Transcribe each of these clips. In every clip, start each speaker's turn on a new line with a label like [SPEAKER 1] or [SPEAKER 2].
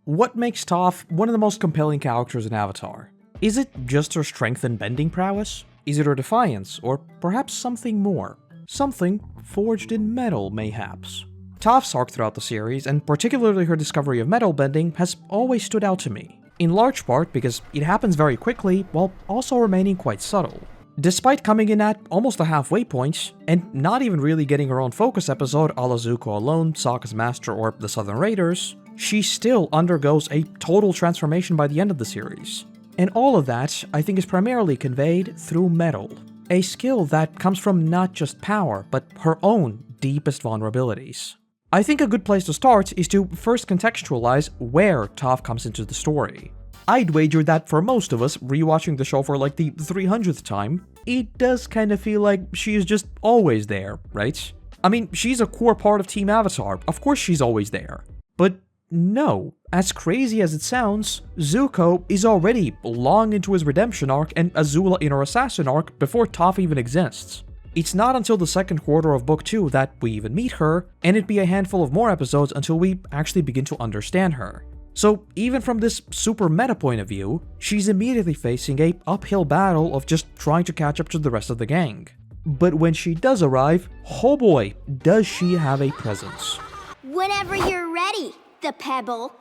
[SPEAKER 1] What makes Toph one of the most compelling characters in Avatar? Is it just her strength and bending prowess? Is it her defiance, or perhaps something more? Something forged in metal, mayhaps? Toph's arc throughout the series, and particularly her discovery of metalbending, has always stood out to me, in large part because it happens very quickly while also remaining quite subtle. Despite coming in at almost the halfway point, and not even really getting her own focus episode a la Zuko Alone, Sokka's Master, or the Southern Raiders, she still undergoes a total transformation by the end of the series. And all of that, I think, is primarily conveyed through metal, a skill that comes from not just power, but her own deepest vulnerabilities. I think a good place to start is to first contextualize where Toph comes into the story. I'd wager that for most of us, rewatching the show for like the 300th time, it does kind of feel like she is just always there, right? I mean, she's a core part of Team Avatar, of course she's always there. But no, as crazy as it sounds, Zuko is already long into his redemption arc and Azula in her assassin arc before Toph even exists. It's not until the second quarter of Book 2 that we even meet her, and it'd be a handful of more episodes until we actually begin to understand her. So even from this super meta point of view, she's immediately facing a uphill battle of just trying to catch up to the rest of the gang. But when she does arrive, oh boy, does she have a presence.
[SPEAKER 2] Whenever you're ready, the pebble.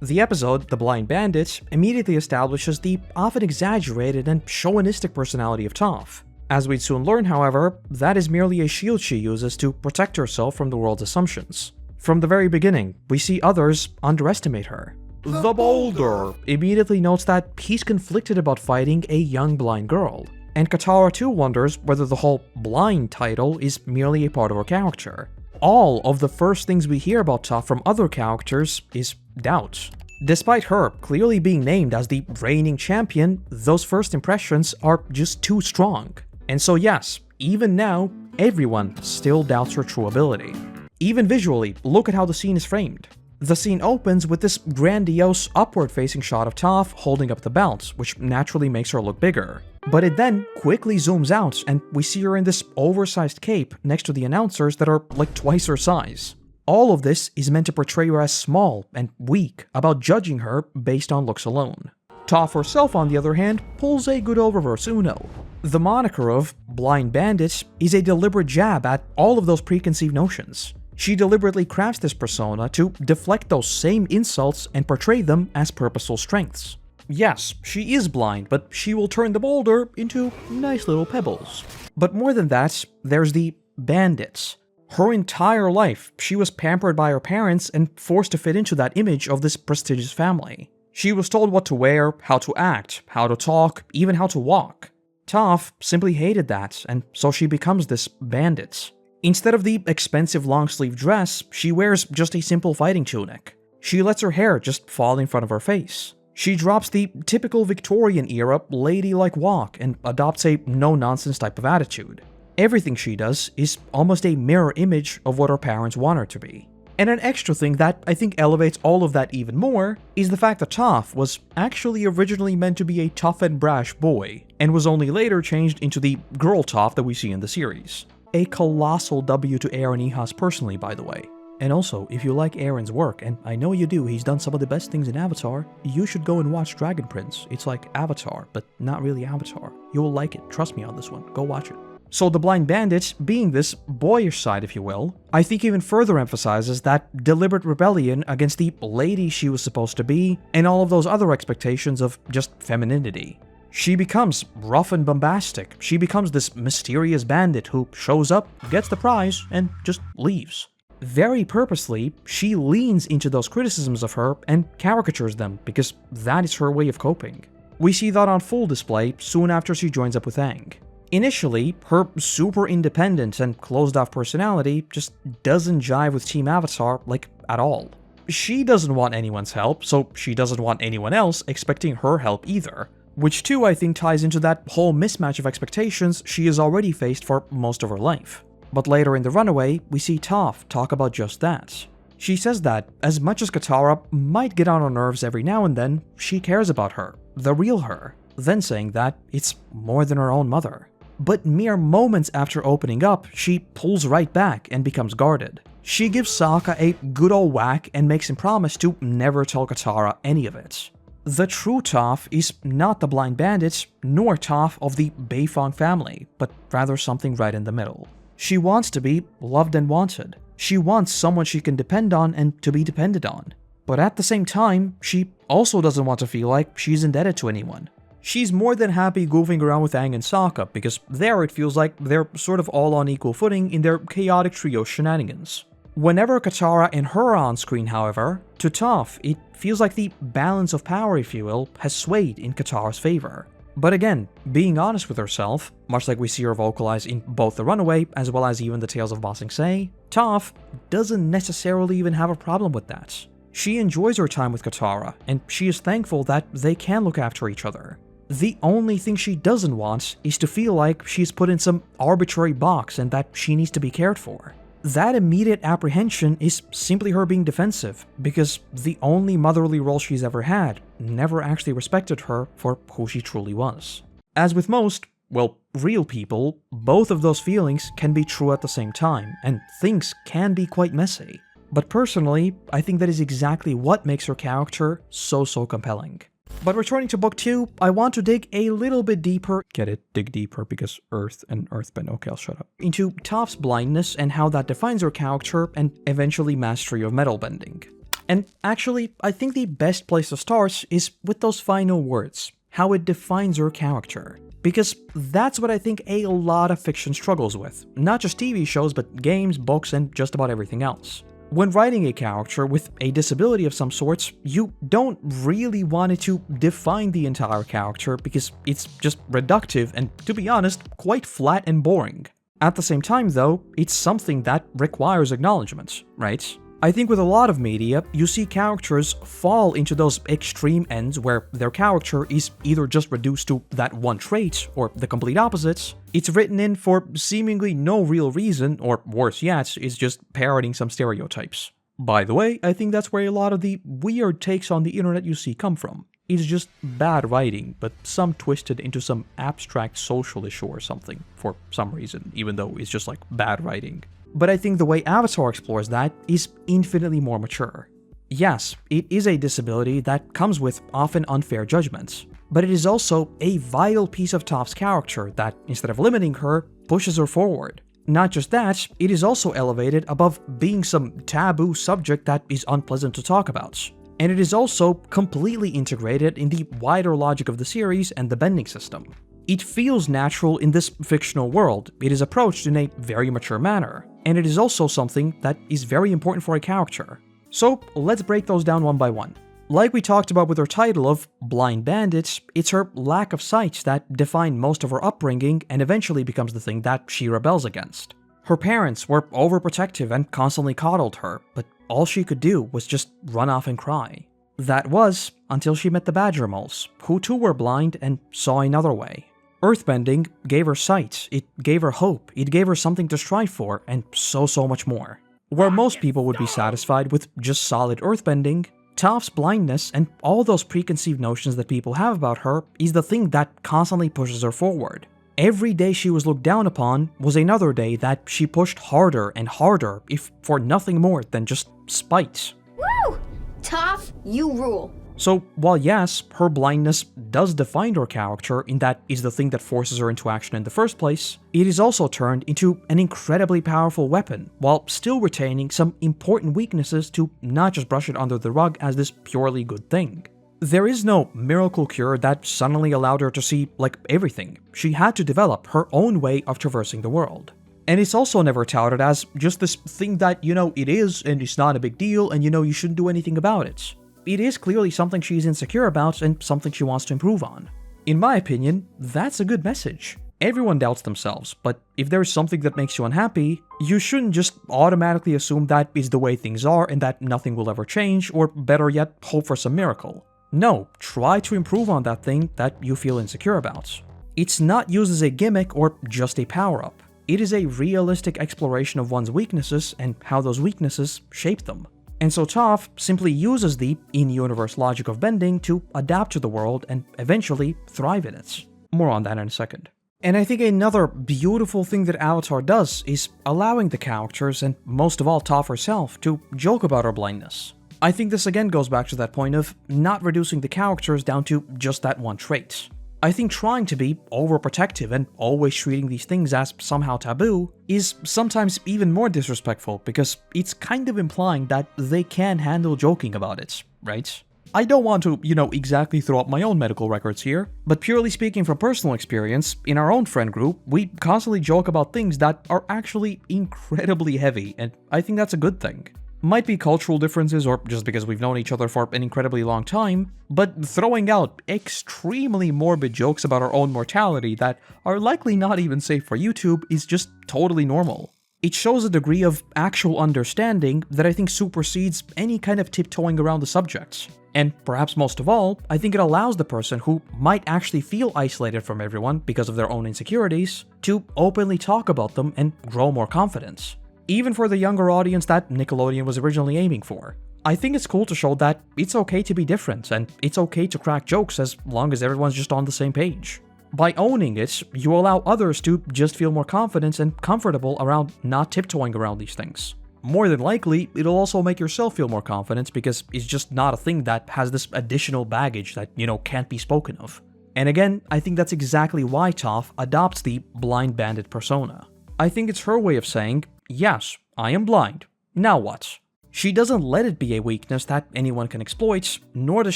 [SPEAKER 1] The episode, The Blind Bandit, immediately establishes the often exaggerated and chauvinistic personality of Toph. As we'd soon learn, however, that is merely a shield she uses to protect herself from the world's assumptions. From the very beginning, we see others underestimate her. The Boulder immediately notes that he's conflicted about fighting a young blind girl, and Katara too wonders whether the whole blind title is merely a part of her character. All of the first things we hear about Toph from other characters is doubt. Despite her clearly being named as the reigning champion, those first impressions are just too strong. And so yes, even now, everyone still doubts her true ability. Even visually, look at how the scene is framed. The scene opens with this grandiose upward-facing shot of Toph holding up the belt, which naturally makes her look bigger. But it then quickly zooms out, and we see her in this oversized cape next to the announcers that are like twice her size. All of this is meant to portray her as small and weak, about judging her based on looks alone. Toph herself, on the other hand, pulls a good old reverse Uno. The moniker of Blind Bandit is a deliberate jab at all of those preconceived notions. She deliberately crafts this persona to deflect those same insults and portray them as purposeful strengths. Yes, she is blind, but she will turn the boulder into nice little pebbles. But more than that, there's the bandits. Her entire life, she was pampered by her parents and forced to fit into that image of this prestigious family. She was told what to wear, how to act, how to talk, even how to walk. Toph simply hated that, and so she becomes this bandit. Instead of the expensive long-sleeve dress, she wears just a simple fighting tunic. She lets her hair just fall in front of her face. She drops the typical Victorian-era ladylike walk and adopts a no-nonsense type of attitude. Everything she does is almost a mirror image of what her parents want her to be. And an extra thing that I think elevates all of that even more is the fact that Toph was actually originally meant to be a tough and brash boy, and was only later changed into the girl Toph that we see in the series. A colossal W to Aaron Ehasz personally, by the way. And also, if you like Aaron's work, and I know you do, he's done some of the best things in Avatar, you should go and watch Dragon Prince. It's like Avatar, but not really Avatar. You'll like it, trust me on this one, go watch it. So the Blind Bandit, being this boyish side if you will, I think even further emphasizes that deliberate rebellion against the lady she was supposed to be, and all of those other expectations of just femininity. She becomes rough and bombastic. She becomes this mysterious bandit who shows up, gets the prize, and just leaves. Very purposely, she leans into those criticisms of her and caricatures them because that is her way of coping. We see that on full display soon after she joins up with Aang. Initially, her super independent and closed-off personality just doesn't jive with Team Avatar, like, at all. She doesn't want anyone's help, so she doesn't want anyone else expecting her help either. Which too, I think, ties into that whole mismatch of expectations she has already faced for most of her life. But later in The Runaway, we see Toph talk about just that. She says that, as much as Katara might get on her nerves every now and then, she cares about her, the real her, then saying that it's more than her own mother. But mere moments after opening up, she pulls right back and becomes guarded. She gives Sokka a good ol' whack and makes him promise to never tell Katara any of it. The true Toph is not the Blind Bandit, nor Toph of the Beifong family, but rather something right in the middle. She wants to be loved and wanted. She wants someone she can depend on and to be depended on. But at the same time, she also doesn't want to feel like she's indebted to anyone. She's more than happy goofing around with Aang and Sokka, because there it feels like they're sort of all on equal footing in their chaotic trio shenanigans. Whenever Katara and her are on screen, however, to Toph, it feels like the balance of power, if you will, has swayed in Katara's favor. But again, being honest with herself, much like we see her vocalize in both The Runaway as well as even the Tales of Ba Sing Se, Toph doesn't necessarily even have a problem with that. She enjoys her time with Katara, and she is thankful that they can look after each other. The only thing she doesn't want is to feel like she's put in some arbitrary box and that she needs to be cared for. That immediate apprehension is simply her being defensive, because the only motherly role she's ever had never actually respected her for who she truly was. As with most, well, real people, both of those feelings can be true at the same time, and things can be quite messy. But personally, I think that is exactly what makes her character so compelling. But returning to book 2, I want to dig a little bit deeper, get it, dig deeper because Earth and Earthbend, okay, I'll shut up, into Toph's blindness and how that defines her character and eventually mastery of metalbending. And actually, I think the best place to start is with those final words, how it defines her character. Because that's what I think a lot of fiction struggles with, not just TV shows, but games, books, and just about everything else. When writing a character with a disability of some sorts, you don't really want it to define the entire character because it's just reductive and, to be honest, quite flat and boring. At the same time, though, it's something that requires acknowledgement, right? I think with a lot of media, you see characters fall into those extreme ends where their character is either just reduced to that one trait or the complete opposite. It's written in for seemingly no real reason, or worse yet, is just parroting some stereotypes. By the way, I think that's where a lot of the weird takes on the internet you see come from. It's just bad writing, but some twisted into some abstract social issue or something, for some reason, even though it's just like bad writing. But I think the way Avatar explores that is infinitely more mature. Yes, it is a disability that comes with often unfair judgments, but it is also a vital piece of Toph's character that, instead of limiting her, pushes her forward. Not just that, it is also elevated above being some taboo subject that is unpleasant to talk about. And it is also completely integrated in the wider logic of the series and the bending system. It feels natural in this fictional world, it is approached in a very mature manner, and it is also something that is very important for a character. So let's break those down one by one. Like we talked about with her title of Blind Bandit, it's her lack of sight that defined most of her upbringing and eventually becomes the thing that she rebels against. Her parents were overprotective and constantly coddled her, but all she could do was just run off and cry. That was until she met the Badger Moles, who too were blind and saw another way. Earthbending gave her sight, it gave her hope, it gave her something to strive for, and so much more. Where most people would be satisfied with just solid earthbending, Toph's blindness and all those preconceived notions that people have about her is the thing that constantly pushes her forward. Every day she was looked down upon was another day that she pushed harder and harder, if for nothing more than just spite.
[SPEAKER 2] Woo! Toph, you rule.
[SPEAKER 1] So, while yes, her blindness does define her character in that it's the thing that forces her into action in the first place, it is also turned into an incredibly powerful weapon, while still retaining some important weaknesses to not just brush it under the rug as this purely good thing. There is no miracle cure that suddenly allowed her to see, like, everything. She had to develop her own way of traversing the world. And it's also never touted as just this thing that, it is, and it's not a big deal, and you shouldn't do anything about it. It is clearly something she's insecure about and something she wants to improve on. In my opinion, that's a good message. Everyone doubts themselves, but if there is something that makes you unhappy, you shouldn't just automatically assume that is the way things are and that nothing will ever change, or better yet, hope for some miracle. No, try to improve on that thing that you feel insecure about. It's not used as a gimmick or just a power-up. It is a realistic exploration of one's weaknesses and how those weaknesses shape them. And so Toph simply uses the in-universe logic of bending to adapt to the world and eventually thrive in it. More on that in a second. And I think another beautiful thing that Avatar does is allowing the characters, and most of all Toph herself, to joke about her blindness. I think this again goes back to that point of not reducing the characters down to just that one trait. I think trying to be overprotective and always treating these things as somehow taboo is sometimes even more disrespectful because it's kind of implying that they can handle joking about it, right? I don't want to, exactly throw up my own medical records here, but purely speaking from personal experience, in our own friend group, we constantly joke about things that are actually incredibly heavy, and I think that's a good thing. Might be cultural differences or just because we've known each other for an incredibly long time, but throwing out extremely morbid jokes about our own mortality that are likely not even safe for YouTube is just totally normal. It shows a degree of actual understanding that I think supersedes any kind of tiptoeing around the subject. And perhaps most of all, I think it allows the person who might actually feel isolated from everyone because of their own insecurities to openly talk about them and grow more confidence. Even for the younger audience that Nickelodeon was originally aiming for. I think it's cool to show that it's okay to be different and it's okay to crack jokes as long as everyone's just on the same page. By owning it, you allow others to just feel more confident and comfortable around not tiptoeing around these things. More than likely, it'll also make yourself feel more confident because it's just not a thing that has this additional baggage that, can't be spoken of. And again, I think that's exactly why Toph adopts the Blind Bandit persona. I think it's her way of saying, yes, I am blind. Now what? She doesn't let it be a weakness that anyone can exploit, nor does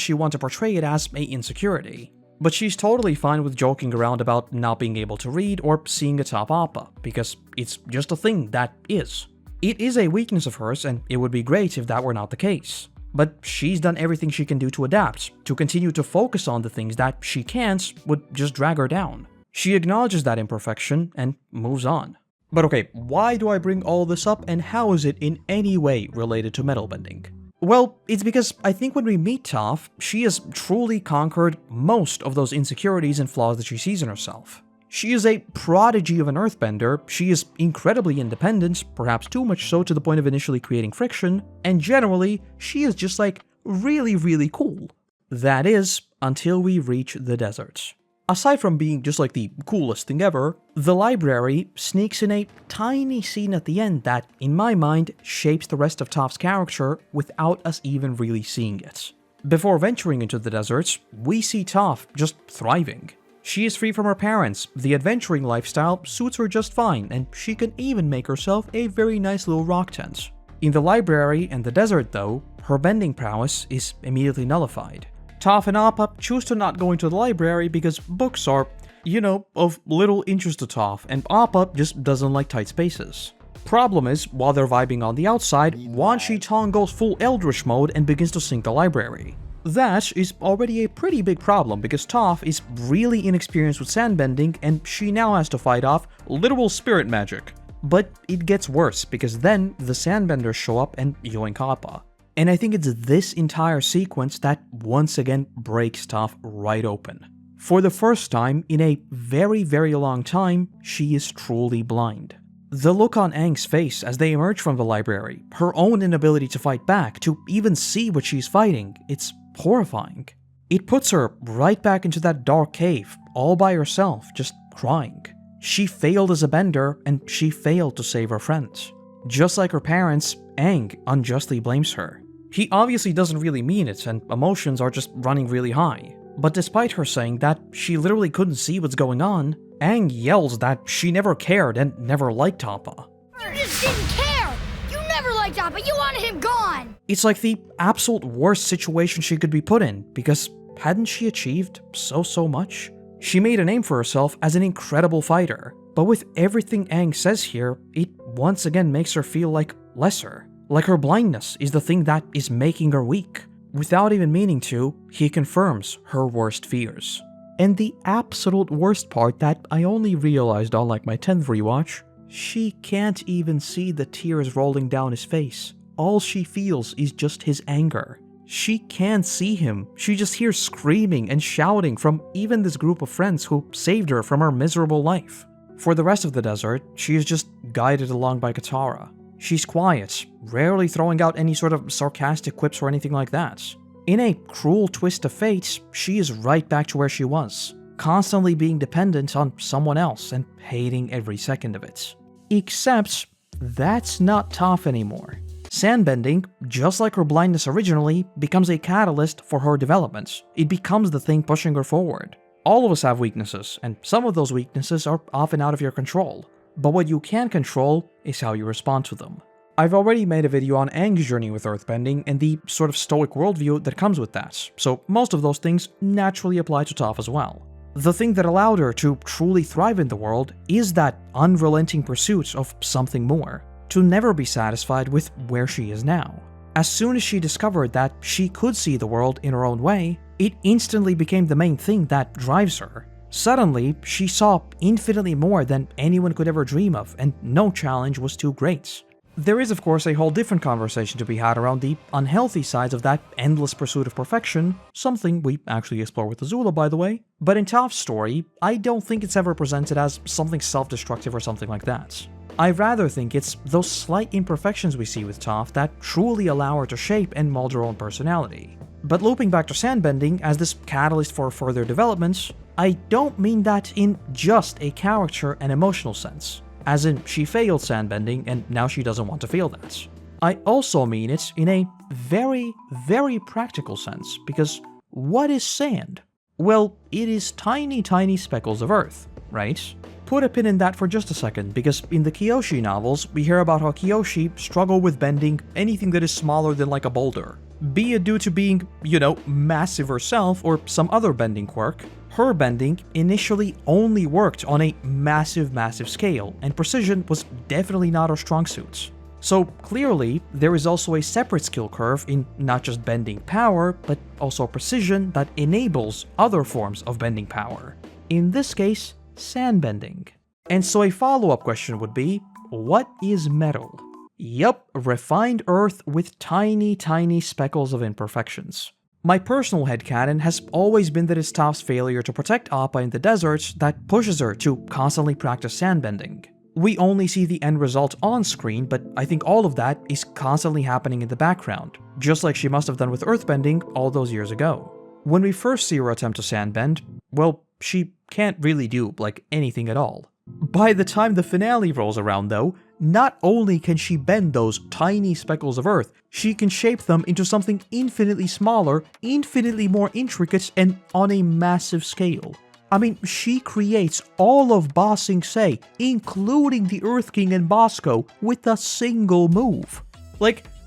[SPEAKER 1] she want to portray it as an insecurity. But she's totally fine with joking around about not being able to read or seeing a top appa, because it's just a thing that is. It is a weakness of hers, and it would be great if that were not the case. But she's done everything she can do to adapt, to continue to focus on the things that she can't would just drag her down. She acknowledges that imperfection and moves on. But okay, why do I bring all this up and how is it in any way related to metalbending? Well, it's because I think when we meet Toph, she has truly conquered most of those insecurities and flaws that she sees in herself. She is a prodigy of an earthbender, she is incredibly independent, perhaps too much so to the point of initially creating friction, and generally, she is just really cool. That is, until we reach the desert. Aside from being just the coolest thing ever, the library sneaks in a tiny scene at the end that, in my mind, shapes the rest of Toph's character without us even really seeing it. Before venturing into the desert, we see Toph just thriving. She is free from her parents, the adventuring lifestyle suits her just fine, and she can even make herself a very nice little rock tent. In the library and the desert though, her bending prowess is immediately nullified. Toph and Appa choose to not go into the library because books are, of little interest to Toph, and Appa just doesn't like tight spaces. Problem is, while they're vibing on the outside, Wan Shi Tong goes full Eldritch mode and begins to sink the library. That is already a pretty big problem because Toph is really inexperienced with sandbending and she now has to fight off literal spirit magic. But it gets worse because then the sandbenders show up and yoink Appa. And I think it's this entire sequence that once again breaks Toph right open. For the first time in a very long time, she is truly blind. The look on Aang's face as they emerge from the library, her own inability to fight back, to even see what she's fighting, it's horrifying. It puts her right back into that dark cave, all by herself, just crying. She failed as a bender, and she failed to save her friends. Just like her parents, Aang unjustly blames her. He obviously doesn't really mean it, and emotions are just running really high. But despite her saying that she literally couldn't see what's going on, Aang yells that she never cared and never liked Appa.
[SPEAKER 2] You just didn't care! You never liked Appa, you wanted him gone!
[SPEAKER 1] It's like the absolute worst situation she could be put in, because hadn't she achieved so much? She made a name for herself as an incredible fighter, but with everything Aang says here, it once again makes her feel like lesser. Like her blindness is the thing that is making her weak. Without even meaning to, he confirms her worst fears. And the absolute worst part that I only realized on my 10th rewatch, she can't even see the tears rolling down his face. All she feels is just his anger. She can't see him, she just hears screaming and shouting from even this group of friends who saved her from her miserable life. For the rest of the desert, she is just guided along by Katara. She's quiet, rarely throwing out any sort of sarcastic quips or anything like that. In a cruel twist of fate, she is right back to where she was. constantly being dependent on someone else and hating every second of it. Except, that's not Toph anymore. Sandbending, just like her blindness originally, becomes a catalyst for her development. It becomes the thing pushing her forward. All of us have weaknesses, and some of those weaknesses are often out of your control. But what you can control is how you respond to them. I've already made a video on Aang's journey with earthbending and the sort of stoic worldview that comes with that, so most of those things naturally apply to Toph as well. The thing that allowed her to truly thrive in the world is that unrelenting pursuit of something more, to never be satisfied with where she is now. As soon as she discovered that she could see the world in her own way, it instantly became the main thing that drives her. Suddenly, she saw infinitely more than anyone could ever dream of, and no challenge was too great. There is, of course, a whole different conversation to be had around the unhealthy sides of that endless pursuit of perfection, something we actually explore with Azula, by the way. But in Toph's story, I don't think it's ever presented as something self-destructive or something like that. I rather think it's those slight imperfections we see with Toph that truly allow her to shape and mold her own personality. But looping back to sandbending as this catalyst for further developments, I don't mean that in just a character and emotional sense. As in, she failed sandbending and now she doesn't want to feel that. I also mean it in a very, very practical sense, because what is sand? Well, it is tiny, tiny speckles of earth, right? Put a pin in that for just a second, because in the Kyoshi novels, we hear about how Kyoshi struggle with bending anything that is smaller than like a boulder. Be it due to being, massive herself or some other bending quirk. Her bending initially only worked on a massive, massive scale, and precision was definitely not her strong suit. So clearly, there is also a separate skill curve in not just bending power, but also precision that enables other forms of bending power. In this case, sandbending. And so a follow-up question would be, what is metal? Yup, refined earth with tiny, tiny speckles of imperfections. My personal headcanon has always been that it's Toph's failure to protect Appa in the desert that pushes her to constantly practice sandbending. We only see the end result on screen, but I think all of that is constantly happening in the background, just like she must have done with earthbending all those years ago. When we first see her attempt to sandbend, well, she can't really do, anything at all. By the time the finale rolls around though, not only can she bend those tiny speckles of earth, she can shape them into something infinitely smaller, infinitely more intricate, and on a massive scale. I mean, she creates all of Ba Sing Se, including the Earth King and Bosco, with a single move.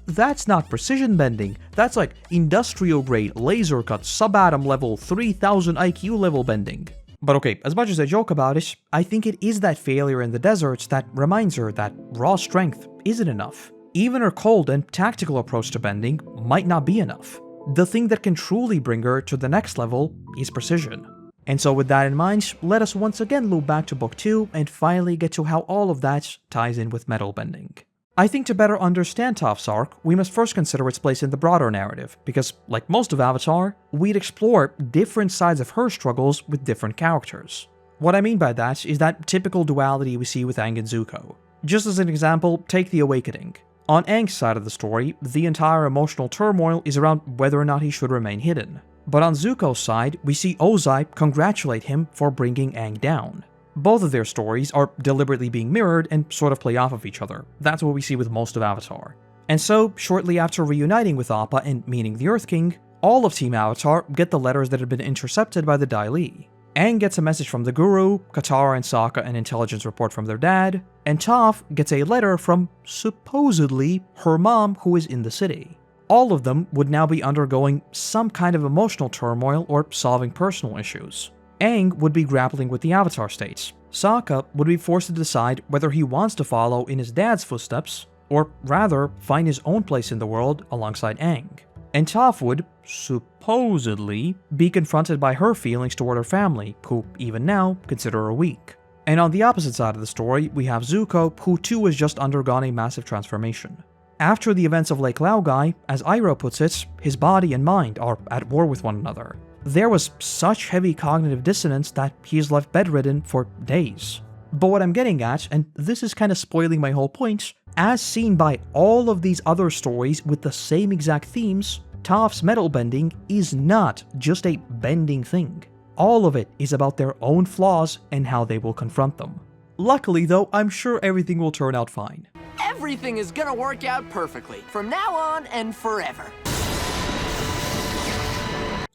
[SPEAKER 1] That's not precision bending, that's industrial grade, laser cut, subatom level, 3000 IQ level bending. But okay, as much as I joke about it, I think it is that failure in the desert that reminds her that raw strength isn't enough. Even her cold and tactical approach to bending might not be enough. The thing that can truly bring her to the next level is precision. And so with that in mind, let us once again loop back to Book 2 and finally get to how all of that ties in with metal bending. I think to better understand Toph's arc, we must first consider its place in the broader narrative, because, like most of Avatar, we'd explore different sides of her struggles with different characters. What I mean by that is that typical duality we see with Aang and Zuko. Just as an example, take the Awakening. On Aang's side of the story, the entire emotional turmoil is around whether or not he should remain hidden. But on Zuko's side, we see Ozai congratulate him for bringing Aang down. Both of their stories are deliberately being mirrored and sort of play off of each other. That's what we see with most of Avatar. And so, shortly after reuniting with Appa and meeting the Earth King, all of Team Avatar get the letters that had been intercepted by the Dai Li. Aang gets a message from the Guru, Katara and Sokka an intelligence report from their dad, and Toph gets a letter from, supposedly, her mom who is in the city. All of them would now be undergoing some kind of emotional turmoil or solving personal issues. Aang would be grappling with the Avatar states. Sokka would be forced to decide whether he wants to follow in his dad's footsteps, or rather find his own place in the world alongside Aang. And Toph would, supposedly, be confronted by her feelings toward her family, who even now consider her weak. And on the opposite side of the story, we have Zuko, who too has just undergone a massive transformation. After the events of Lake Laogai, as Iroh puts it, his body and mind are at war with one another. There was such heavy cognitive dissonance that he is left bedridden for days. But what I'm getting at, and this is kind of spoiling my whole point, as seen by all of these other stories with the same exact themes, Toph's metal bending is not just a bending thing. All of it is about their own flaws and how they will confront them. Luckily though, I'm sure everything will turn out fine.
[SPEAKER 3] Everything is gonna work out perfectly, from now on and forever.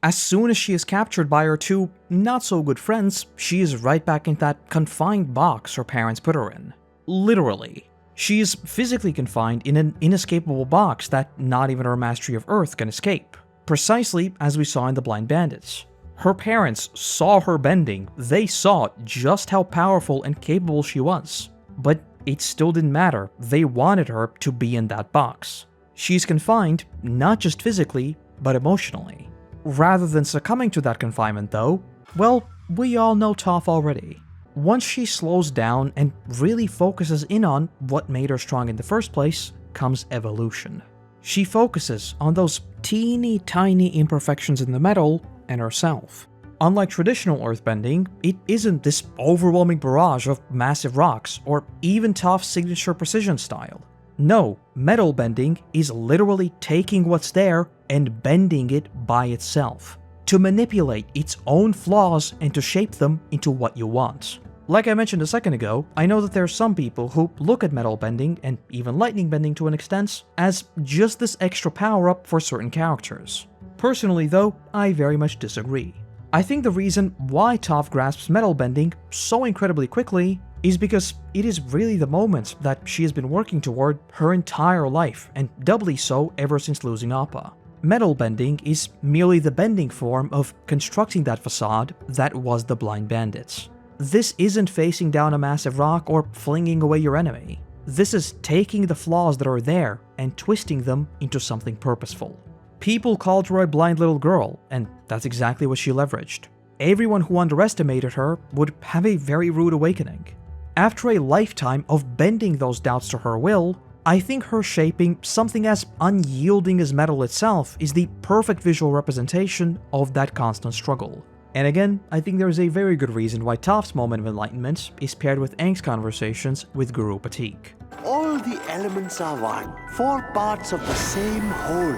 [SPEAKER 1] As soon as she is captured by her two not-so-good friends, she is right back in that confined box her parents put her in. Literally. She is physically confined in an inescapable box that not even her mastery of Earth can escape. Precisely as we saw in the Blind Bandits. Her parents saw her bending, they saw just how powerful and capable she was. But it still didn't matter, they wanted her to be in that box. She's confined, not just physically, but emotionally. Rather than succumbing to that confinement though, well, we all know Toph already. Once she slows down and really focuses in on what made her strong in the first place, comes evolution. She focuses on those teeny tiny imperfections in the metal and herself. Unlike traditional earthbending, it isn't this overwhelming barrage of massive rocks or even Toph's signature precision style. No, metal bending is literally taking what's there and bending it by itself, to manipulate its own flaws and to shape them into what you want. Like I mentioned a second ago, I know that there are some people who look at metal bending, and even lightning bending to an extent, as just this extra power-up for certain characters. Personally though, I very much disagree. I think the reason why Toph grasps metal bending so incredibly quickly is because it is really the moment that she has been working toward her entire life, and doubly so ever since losing Appa. Metal bending is merely the bending form of constructing that facade that was the Blind Bandits. This isn't facing down a massive rock or flinging away your enemy. This is taking the flaws that are there and twisting them into something purposeful. People called her a blind little girl, and that's exactly what she leveraged. Everyone who underestimated her would have a very rude awakening. After a lifetime of bending those doubts to her will, I think her shaping something as unyielding as metal itself is the perfect visual representation of that constant struggle. And again, I think there is a very good reason why Toph's moment of enlightenment is paired with Aang's conversations with Guru Patik.
[SPEAKER 4] All the elements are one, 4 parts of the same whole.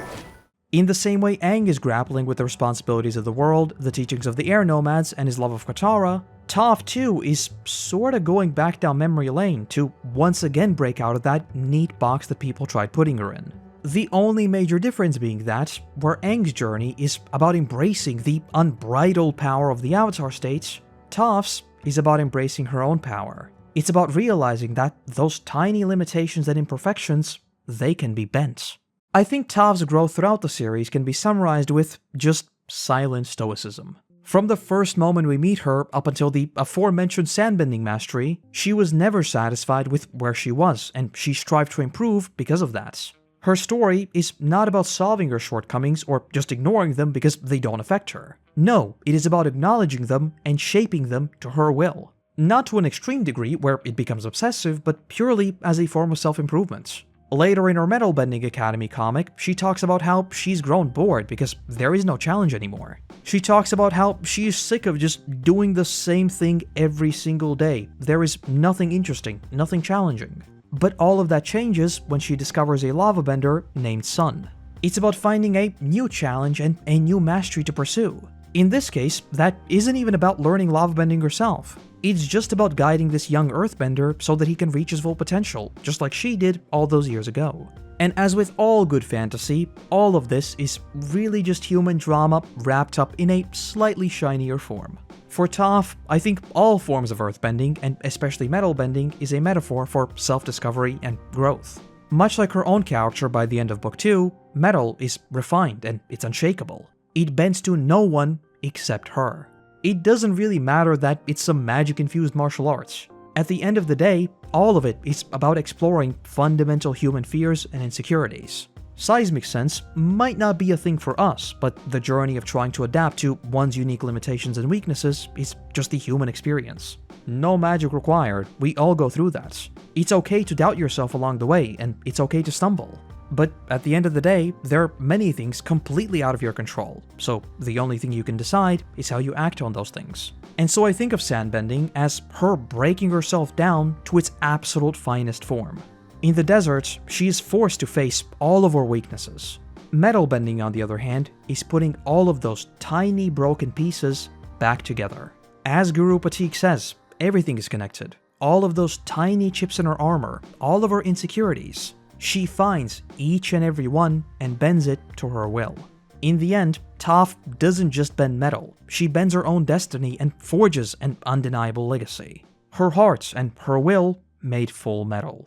[SPEAKER 1] In the same way Aang is grappling with the responsibilities of the world, the teachings of the air nomads, and his love of Katara, Toph too is sorta going back down memory lane to once again break out of that neat box that people tried putting her in. The only major difference being that, where Aang's journey is about embracing the unbridled power of the Avatar states, Toph's is about embracing her own power. It's about realizing that those tiny limitations and imperfections, they can be bent. I think Toph's growth throughout the series can be summarized with just silent stoicism. From the first moment we meet her up until the aforementioned sandbending mastery, she was never satisfied with where she was, and she strived to improve because of that. Her story is not about solving her shortcomings or just ignoring them because they don't affect her. No, it is about acknowledging them and shaping them to her will. Not to an extreme degree where it becomes obsessive, but purely as a form of self-improvement. Later in her Metal Bending Academy comic, she talks about how she's grown bored because there is no challenge anymore. She talks about how she is sick of just doing the same thing every single day. There is nothing interesting, nothing challenging. But all of that changes when she discovers a lava bender named Sun. It's about finding a new challenge and a new mastery to pursue. In this case, that isn't even about learning lava bending herself. It's just about guiding this young earthbender so that he can reach his full potential, just like she did all those years ago. And as with all good fantasy, all of this is really just human drama wrapped up in a slightly shinier form. For Toph, I think all forms of earthbending, and especially metal bending, is a metaphor for self-discovery and growth. Much like her own character by the end of Book 2, metal is refined and it's unshakable. It bends to no one except her. It doesn't really matter that it's some magic-infused martial arts. At the end of the day, all of it is about exploring fundamental human fears and insecurities. Seismic sense might not be a thing for us, but the journey of trying to adapt to one's unique limitations and weaknesses is just the human experience. No magic required, we all go through that. It's okay to doubt yourself along the way, and it's okay to stumble. But at the end of the day, there are many things completely out of your control, so the only thing you can decide is how you act on those things. And so I think of sandbending as her breaking herself down to its absolute finest form. In the desert, she is forced to face all of her weaknesses. Metal bending, on the other hand, is putting all of those tiny broken pieces back together. As Guru Patik says, everything is connected. All of those tiny chips in her armor, all of her insecurities. She finds each and every one and bends it to her will. In the end, Toph doesn't just bend metal, she bends her own destiny and forges an undeniable legacy. Her heart and her will made Fullmetal.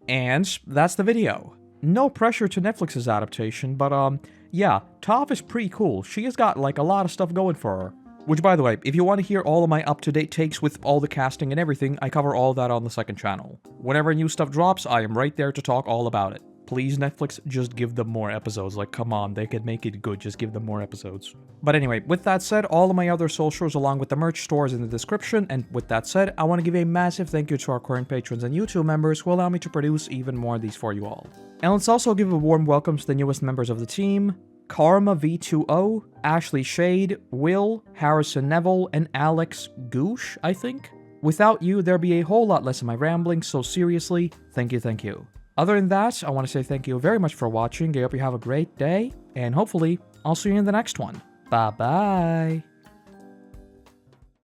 [SPEAKER 1] And that's the video. No pressure to Netflix's adaptation, but yeah, Toph is pretty cool. She has got like a lot of stuff going for her. Which, by the way, if you want to hear all of my up-to-date takes with all the casting and everything, I cover all that on the second channel. Whenever new stuff drops, I am right there to talk all about it. Please, Netflix, just give them more episodes. Like, come on, they could make it good, just give them more episodes. But anyway, with that said, all of my other socials along with the merch stores in the description, and with that said, I want to give a massive thank you to our current patrons and YouTube members who allow me to produce even more of these for you all. And let's also give a warm welcome to the newest members of the team: Karma V2O, Ashley Shade, Will, Harrison Neville, and Alex Goosh, I think? Without you, there'd be a whole lot less of my rambling, so seriously, thank you, thank you. Other than that, I want to say thank you very much for watching, I hope you have a great day, and hopefully, I'll see you in the next one. Bye-bye!